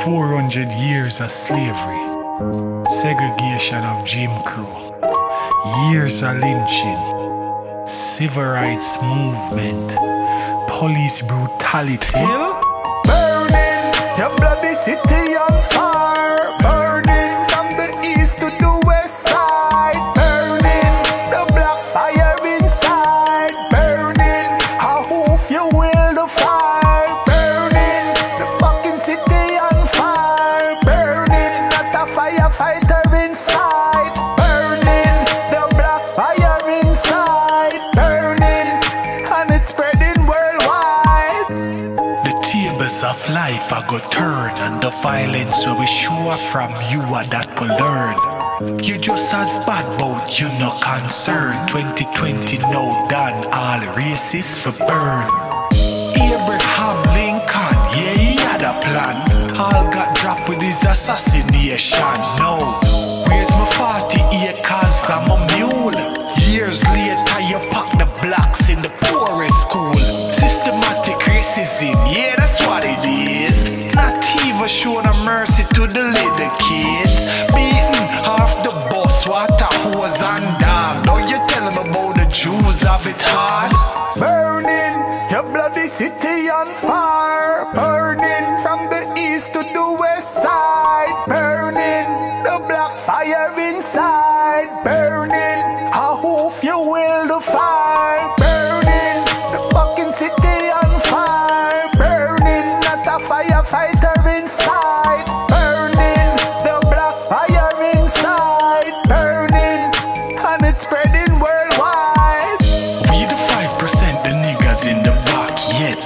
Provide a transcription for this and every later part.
400 years of slavery, segregation of Jim Crow, years of lynching, civil rights movement, police brutality. Still burning, your bloody city on fire. Burning from the east to the west side. Burning, the black fire inside. Burning, how hoof you will the fire. Burning, the fucking city on fire. Burning, not a firefighter inside. Burning, the black fire inside. Burning, and it's spreading worldwide. The tables of life are go turn, and the violence where we show from you are that we learn. You just as bad bout you no concern. 2020 now done, all races for burn. Abraham Lincoln, yeah, he had a plan. All got dropped with his assassination. No, where's my 40 acres? I'm a mule. Years later you pack the blacks in the poorest school. Systematic racism, yeah, that's what it is. Not even showing a mercy to the little kids. Beaten off the bus, water hose and dam. Now you tell them about the Jews have it hard. Burning, your bloody city on fire. Burning from the east to the west side. Burning, the black fire inside. Burning, how hoof you will the fire. Burning, the fucking city on fire. Burning, not a firefighter inside. Burning, the black fire inside. Burning, and it's spreading worldwide. We the 5%, the niggas in the back. Yet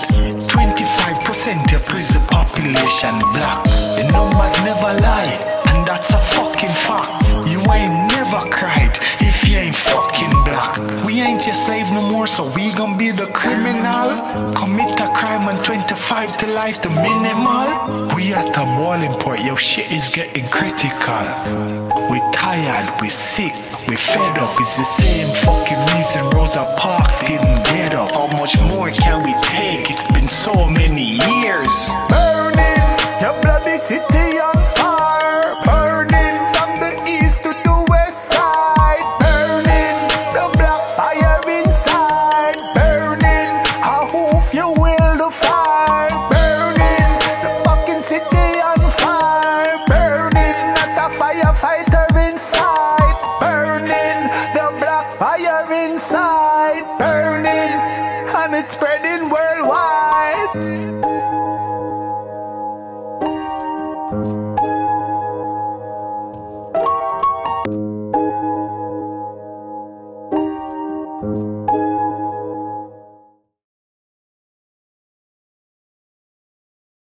25% of prison population black. The numbers never lie, and that's a fucking fact. You ain't never cried if you ain't fucking black. We ain't your slave no more, so we gon' be the criminal. Commit a crime and 25 to life the minimal. We at a boiling point, your shit is getting critical. We tired, we sick, we fed up. It's the same fucking reason Rosa Parks didn't get up. How much more can we take? It's been so many years. Burning, your bloody city on fire. Burning from the east to the west side. Burning, the black fire inside. Burning, how hoof you will the fire. Burning, the fucking city on fire. Burning, not a firefighter inside. Burning, the black fire inside. Burning, and it's spreading worldwide.